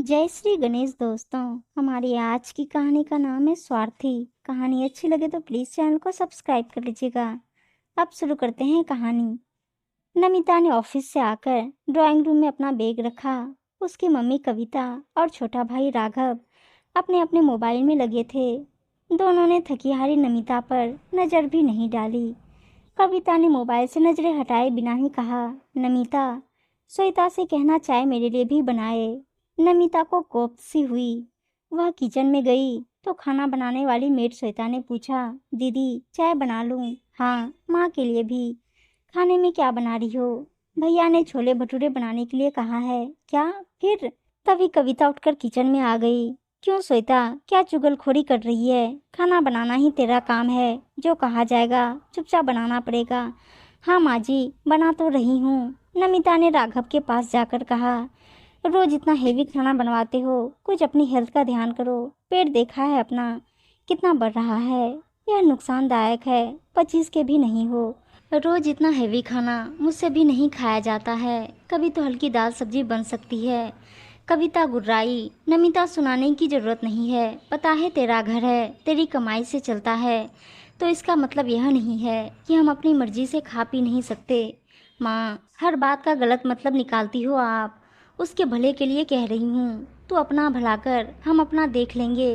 जय श्री गणेश दोस्तों। हमारी आज की कहानी का नाम है स्वार्थी। कहानी अच्छी लगे तो प्लीज चैनल को सब्सक्राइब कर लीजिएगा। अब शुरू करते हैं कहानी। नमिता ने ऑफिस से आकर ड्राइंग रूम में अपना बैग रखा। उसकी मम्मी कविता और छोटा भाई राघव अपने अपने मोबाइल में लगे थे। दोनों ने थकी हारी नमिता पर नजर भी नहीं डाली। कविता ने मोबाइल से नजरें हटाए बिना ही कहा, नमिता, श्वेता से कहना चाय मेरे लिए भी बनाए। नमिता को कोफ्त सी हुई। वह किचन में गई तो खाना बनाने वाली मेड श्वेता ने पूछा, दीदी चाय बना लूं? हाँ, माँ के लिए भी। खाने में क्या बना रही हो? भैया ने छोले भटूरे बनाने के लिए कहा है। क्या फिर? तभी कविता उठकर किचन में आ गई। क्यों श्वेता, क्या चुगलखोरी कर रही है? खाना बनाना ही तेरा काम है, जो कहा जाएगा चुपचाप बनाना पड़ेगा। हाँ माँ जी, बना तो रही हूँ। नमिता ने राघव के पास जाकर कहा, रोज इतना हेवी खाना बनवाते हो, कुछ अपनी हेल्थ का ध्यान करो। पेट देखा है अपना कितना बढ़ रहा है, यह नुकसानदायक है। 25 के भी नहीं हो। रोज इतना हेवी खाना मुझसे भी नहीं खाया जाता है, कभी तो हल्की दाल सब्जी बन सकती है। कविता गुर्राई, नमिता सुनाने की जरूरत नहीं है, पता है तेरा घर है, तेरी कमाई से चलता है, तो इसका मतलब यह नहीं है कि हम अपनी मर्जी से खा पी नहीं सकते। माँ, हर बात का गलत मतलब निकालती हो आप। उसके भले के लिए कह रही हूँ, तू अपना भला कर, हम अपना देख लेंगे।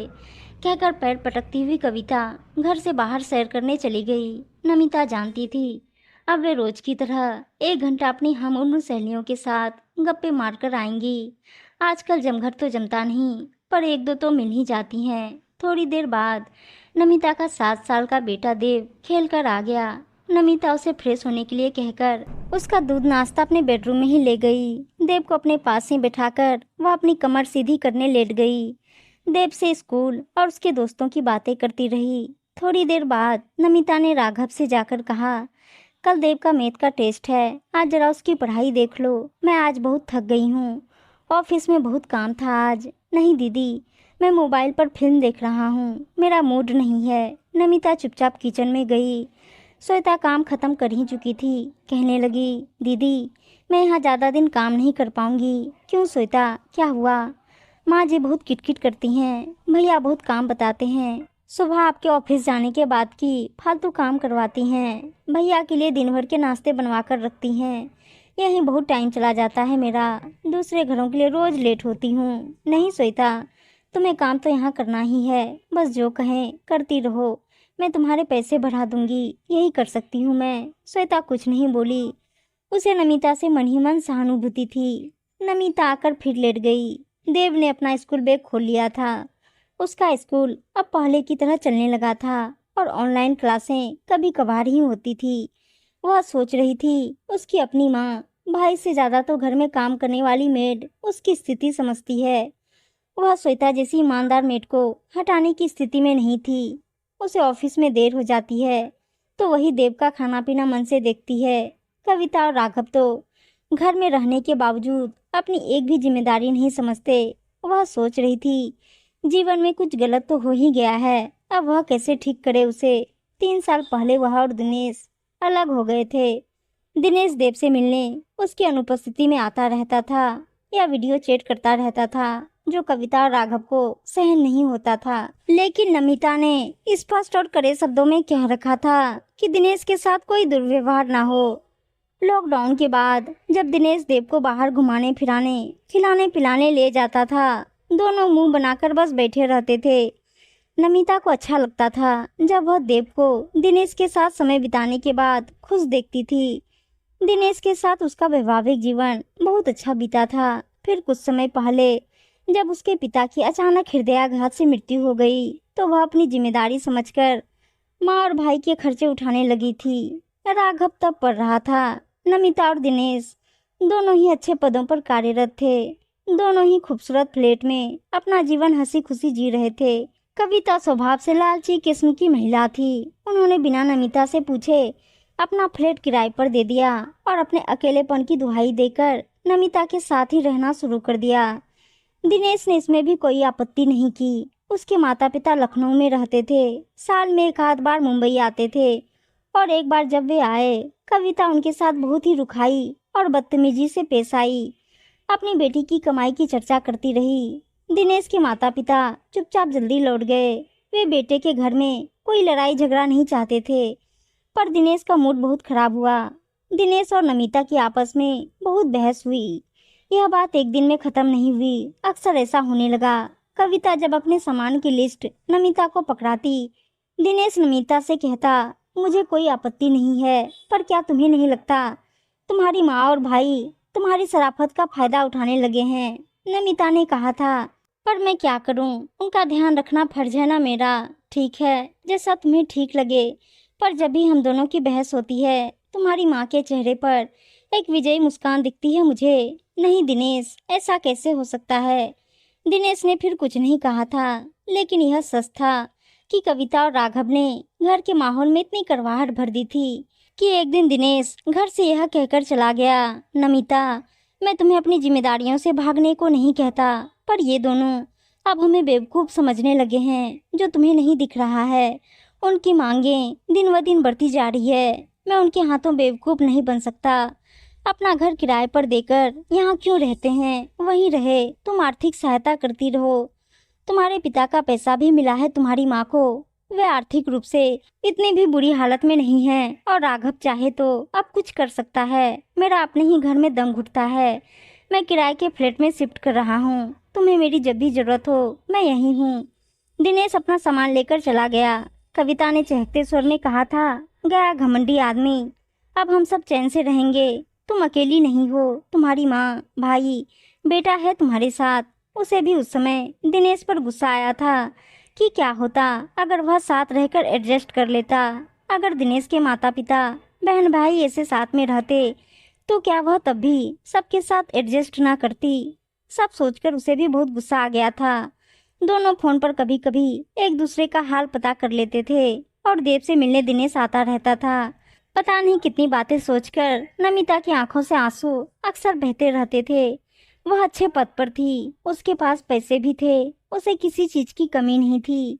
कहकर पैर पटकती हुई कविता घर से बाहर सैर करने चली गई। नमिता जानती थी अब वे रोज की तरह 1 घंटा अपनी हम उम्र सहेलियों के साथ गप्पे मारकर आएंगी। आजकल जमघट तो जमता नहीं, पर एक दो तो मिल ही जाती हैं। थोड़ी देर बाद नमिता का 7 साल का बेटा देव खेल कर आ गया। नमिता उसे फ्रेश होने के लिए कहकर उसका दूध नाश्ता अपने बेडरूम में ही ले गई। देव को अपने पास ही बिठाकर वह अपनी कमर सीधी करने लेट गई। देव से स्कूल और उसके दोस्तों की बातें करती रही। थोड़ी देर बाद नमिता ने राघव से जाकर कहा, कल देव का मैथ का टेस्ट है, आज जरा उसकी पढ़ाई देख लो। मैं आज बहुत थक गई हूँ, ऑफिस में बहुत काम था आज। नहीं दीदी, मैं मोबाइल पर फिल्म देख रहा हूँ, मेरा मूड नहीं है। नमिता चुपचाप किचन में गई। श्वेता काम खत्म कर ही चुकी थी। कहने लगी, दीदी मैं यहाँ ज़्यादा दिन काम नहीं कर पाऊंगी। क्यों श्वेता, क्या हुआ? माँ जी बहुत किटकिट करती हैं, भैया बहुत काम बताते हैं, सुबह आपके ऑफिस जाने के बाद की फालतू काम करवाती हैं, भैया के लिए दिन भर के नाश्ते बनवा कर रखती हैं। यहीं बहुत टाइम चला जाता है मेरा, दूसरे घरों के लिए रोज लेट होती हूँ। नहीं श्वेता, तुम्हें काम तो यहाँ करना ही है, बस जो कहें करती रहो। मैं तुम्हारे पैसे बढ़ा दूंगी, यही कर सकती हूँ मैं। श्वेता कुछ नहीं बोली। उसे नमिता से मन ही मन सहानुभूति थी। नमिता आकर फिर लेट गई। देव ने अपना स्कूल बैग खोल लिया था। उसका स्कूल अब पहले की तरह चलने लगा था और ऑनलाइन क्लासें कभी कभार ही होती थी। वह सोच रही थी उसकी अपनी माँ भाई से ज्यादा तो घर में काम करने वाली मेड उसकी स्थिति समझती है। वह श्वेता जैसी ईमानदार मेड को हटाने की स्थिति में नहीं थी। उसे ऑफिस में देर हो जाती है तो वही देव का खाना पीना मन से देखती है। कविता और राघव तो घर में रहने के बावजूद अपनी एक भी जिम्मेदारी नहीं समझते। वह सोच रही थी जीवन में कुछ गलत तो हो ही गया है, अब वह कैसे ठीक करे उसे। 3 साल पहले वह और दिनेश अलग हो गए थे। दिनेश देव से मिलने उसकी अनुपस्थिति में आता रहता था या वीडियो चैट करता रहता था, जो कविता और राघव को सहन नहीं होता था। लेकिन नमिता ने स्पष्ट और कड़े शब्दों में कह रखा था कि दिनेश के साथ कोई दुर्व्यवहार ना हो। लॉकडाउन के बाद जब दिनेश देव को बाहर घुमाने फिराने खिलाने पिलाने ले जाता था, दोनों मुंह बनाकर बस बैठे रहते थे। नमिता को अच्छा लगता था जब वह देव को दिनेश के साथ समय बिताने के बाद खुश देखती थी। दिनेश के साथ उसका वैवाहिक जीवन बहुत अच्छा बीता था। फिर कुछ समय पहले जब उसके पिता की अचानक हृदयाघात से मृत्यु हो गई तो वह अपनी जिम्मेदारी समझकर माँ और भाई के खर्चे उठाने लगी थी। राघव तब पढ़ रहा था। नमिता और दिनेश दोनों ही अच्छे पदों पर कार्यरत थे। दोनों ही खूबसूरत फ्लैट में अपना जीवन हंसी खुशी जी रहे थे। कविता स्वभाव से लालची किस्म की महिला थी। उन्होंने बिना नमिता से पूछे अपना फ्लैट किराए पर दे दिया और अपने अकेलेपन की दुहाई देकर नमिता के साथ ही रहना शुरू कर दिया। दिनेश ने इसमें भी कोई आपत्ति नहीं की। उसके माता पिता लखनऊ में रहते थे, साल में एक आध बार मुंबई आते थे और एक बार जब वे आए कविता उनके साथ बहुत ही रुखाई और बदतमीजी से पेश आई। अपनी बेटी की कमाई की चर्चा करती रही। दिनेश के माता पिता चुपचाप जल्दी लौट गए। वे बेटे के घर में कोई लड़ाई झगड़ा नहीं चाहते थे, पर दिनेश का मूड बहुत खराब हुआ। दिनेश और नमिता की आपस में बहुत बहस हुई। यह बात एक दिन में खत्म नहीं हुई, अक्सर ऐसा होने लगा। कविता जब अपने सामान की लिस्ट नमिता को पकड़ाती, दिनेश नमिता से कहता, मुझे कोई आपत्ति नहीं है, पर क्या तुम्हें नहीं लगता तुम्हारी माँ और भाई तुम्हारी शराफत का फायदा उठाने लगे हैं? नमिता ने कहा था, पर मैं क्या करूं, उनका ध्यान रखना फर्ज है ना मेरा। ठीक है, जैसा तुम्हें ठीक लगे, पर जब भी हम दोनों की बहस होती है, तुम्हारी माँ के चेहरे पर एक विजयी मुस्कान दिखती है मुझे। नहीं दिनेश, ऐसा कैसे हो सकता है? दिनेश ने फिर कुछ नहीं कहा था, लेकिन यह सच था कि कविता और राघव ने घर के माहौल में इतनी कड़वाहट भर दी थी कि एक दिन दिनेश घर से यह कहकर चला गया, नमिता, मैं तुम्हें अपनी जिम्मेदारियों से भागने को नहीं कहता, पर ये दोनों अब हमें बेवकूफ़ समझने लगे हैं। जो तुम्हें नहीं दिख रहा है, उनकी मांगें दिन व दिन बढ़ती जा रही है। मैं उनके हाथों बेवकूफ़ नहीं बन सकता। अपना घर किराए पर देकर यहाँ क्यों रहते हैं? वहीं रहे, तुम आर्थिक सहायता करती रहो। तुम्हारे पिता का पैसा भी मिला है तुम्हारी माँ को। वे आर्थिक रूप से इतनी भी बुरी हालत में नहीं है, और राघव चाहे तो अब कुछ कर सकता है। मेरा अपने ही घर में दम घुटता है। मैं किराए के फ्लैट में शिफ्ट कर रहा हूँ। तुम्हें मेरी जब भी जरूरत हो, मैं यहीं हूँ। दिनेश अपना सामान लेकर चला गया। कविता ने चहकते स्वर में कहा था, गया घमंडी आदमी। अब हम सब चैन से रहेंगे। तुम अकेली नहीं हो, तुम्हारी माँ, भाई, बेटा है तुम्हारे साथ। उसे भी उस समय दिनेश पर गुस्सा आया था कि क्या होता अगर वह साथ रहकर एडजस्ट कर लेता। अगर दिनेश के माता पिता, बहन भाई ऐसे साथ में रहते, तो क्या वह तब भी सबके साथ एडजस्ट ना करती? सब सोचकर उसे भी बहुत गुस्सा आ गया था। दोनों फोन पर कभी कभी एक दूसरे का हाल पता कर लेते थे, और देव से मिलने दिनेश आता रहता था। पता नहीं कितनी बातें सोचकर नमिता की आंखों से आंसू अक्सर बहते रहते थे। वह अच्छे पद पर थी, उसके पास पैसे भी थे, उसे किसी चीज की कमी नहीं थी,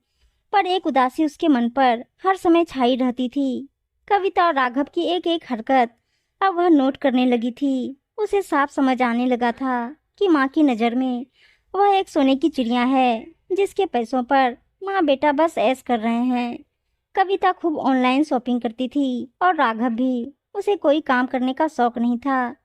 पर एक उदासी उसके मन पर हर समय छाई रहती थी। कविता और राघव की एक एक हरकत अब वह नोट करने लगी थी। उसे साफ समझ आने लगा था कि माँ की नज़र में वह एक सोने की चिड़िया है, जिसके पैसों पर माँ बेटा बस ऐश कर रहे हैं। कविता खूब ऑनलाइन शॉपिंग करती थी, और राघव भी। उसे कोई काम करने का शौक नहीं था।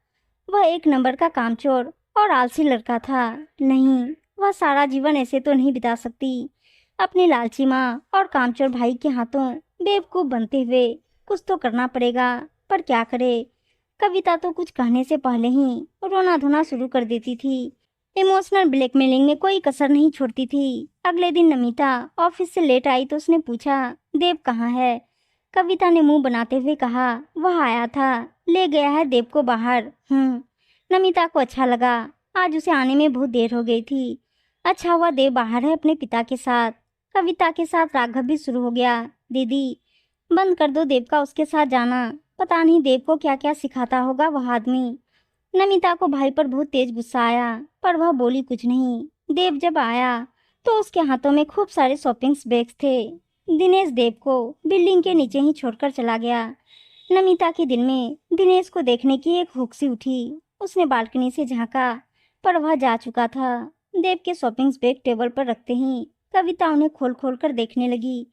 वह एक नंबर का कामचोर और आलसी लड़का था। नहीं, वह सारा जीवन ऐसे तो नहीं बिता सकती। अपनी लालची माँ और कामचोर भाई के हाथों बेवकूफ बनते हुए कुछ तो करना पड़ेगा, पर क्या करे? कविता तो कुछ कहने से पहले ही रोना धोना शुरू कर देती थी। इमोशनल ब्लैकमेलिंग में कोई कसर नहीं छोड़ती थी। अगले दिन नमिता ऑफिस से लेट आई तो उसने पूछा, देव कहाँ है? कविता ने मुंह बनाते हुए कहा, वह आया था, ले गया है देव को बाहर। नमिता को अच्छा लगा। आज उसे आने में बहुत देर हो गई थी। अच्छा हुआ देव बाहर है अपने पिता के साथ। कविता के साथ राघव भी शुरू हो गया, दीदी बंद कर दो देव का उसके साथ जाना। पता नहीं देव को क्या क्या सिखाता होगा वह आदमी। नमिता को भाई पर बहुत तेज गुस्सा आया, पर वह बोली कुछ नहीं। देव जब आया तो उसके हाथों में खूब सारे शॉपिंग बैग्स थे। दिनेश देव को बिल्डिंग के नीचे ही छोड़कर चला गया। नमिता के दिल में दिनेश को देखने की एक हुक सी उठी। उसने बालकनी से झांका, पर वह जा चुका था। देव के शॉपिंग बैग टेबल पर रखते ही कविता उन्हें खोल खोल कर देखने लगी।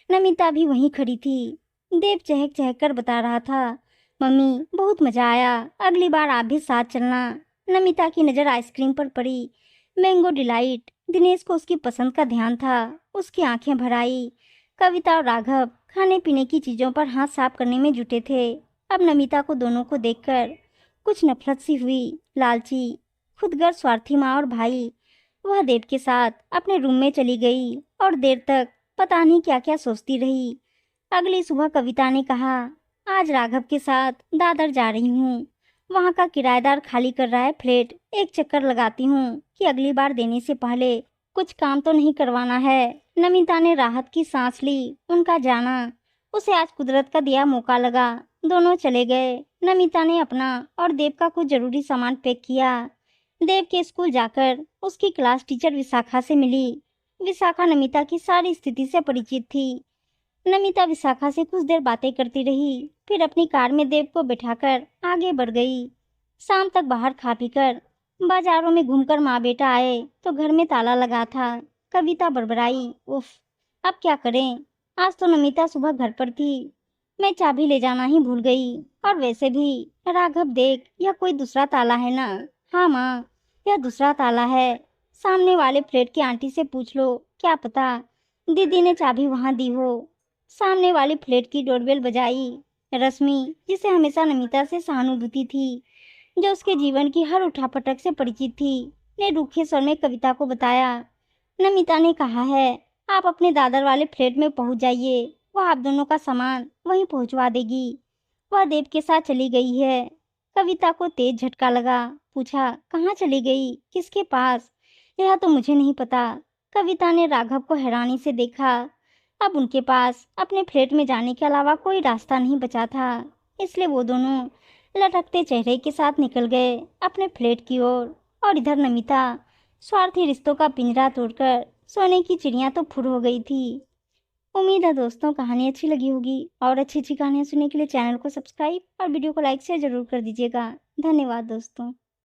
नमिता भी वहीं खड़ी थी। देव चहक चहक कर बता रहा था, मम्मी बहुत मजा आया, अगली बार आप भी साथ चलना। नमिता की नज़र आइसक्रीम पर पड़ी, मैंगो डिलाइट। दिनेश को उसकी पसंद का ध्यान था। उसकी आंखें भर आई। कविता और राघव खाने पीने की चीज़ों पर हाथ साफ करने में जुटे थे। अब नमिता को दोनों को देखकर कुछ नफरत सी हुई। लालची, खुदगर्ज, स्वार्थी माँ और भाई। वह देव के साथ अपने रूम में चली गई और देर तक पता नहीं क्या क्या सोचती रही। अगली सुबह कविता ने कहा, आज राघव के साथ दादर जा रही हूँ। वहाँ का किराएदार खाली कर रहा है फ्लैट। एक चक्कर लगाती हूँ कि अगली बार देने से पहले कुछ काम तो नहीं करवाना है। नमिता ने राहत की सांस ली। उनका जाना उसे आज कुदरत का दिया मौका लगा। दोनों चले गए। नमिता ने अपना और देव का कुछ जरूरी सामान पैक किया। देव के स्कूल जाकर उसकी क्लास टीचर विशाखा से मिली। विशाखा नमिता की सारी स्थिति से परिचित थी। नमिता विशाखा से कुछ देर बातें करती रही, फिर अपनी कार में देव को बिठाकर आगे बढ़ गई। शाम तक बाहर खा पीकर बाजारों में घूमकर माँ बेटा आए तो घर में ताला लगा था। कविता बड़बड़ाई, उफ, अब क्या करें। आज तो नमिता सुबह घर पर थी, मैं चाबी ले जाना ही भूल गई। और वैसे भी राघव देख, यह कोई दूसरा ताला है ना। हाँ माँ, यह दूसरा ताला है। सामने वाले फ्लैट की आंटी से पूछ लो, क्या पता दीदी ने चाबी वहां दी हो। सामने वाले फ्लैट की डोरबेल बजाई। रश्मि, जिसे हमेशा नमिता से सहानुभूति थी, जो उसके जीवन की हर उठापटक से परिचित थी, ने रूखे स्वर में कविता को बताया, नमिता ने कहा है आप अपने दादर वाले फ्लैट में पहुंच जाइए, वह आप दोनों का सामान वहीं पहुंचवा देगी। वह देव के साथ चली गई है। कविता को तेज झटका लगा। पूछा, कहाँ चली गई, किसके पास? यह तो मुझे नहीं पता। कविता ने राघव को हैरानी से देखा। अब उनके पास अपने फ्लैट में जाने के अलावा कोई रास्ता नहीं बचा था, इसलिए वो दोनों लटकते चेहरे के साथ निकल गए अपने फ्लैट की ओर। और इधर नमिता स्वार्थी रिश्तों का पिंजरा तोड़कर सोने की चिड़िया तो फुर हो गई थी। उम्मीद है दोस्तों कहानी अच्छी लगी होगी, और अच्छी अच्छी कहानियां सुनने के लिए चैनल को सब्सक्राइब और वीडियो को लाइक शेयर जरूर कर दीजिएगा। धन्यवाद दोस्तों।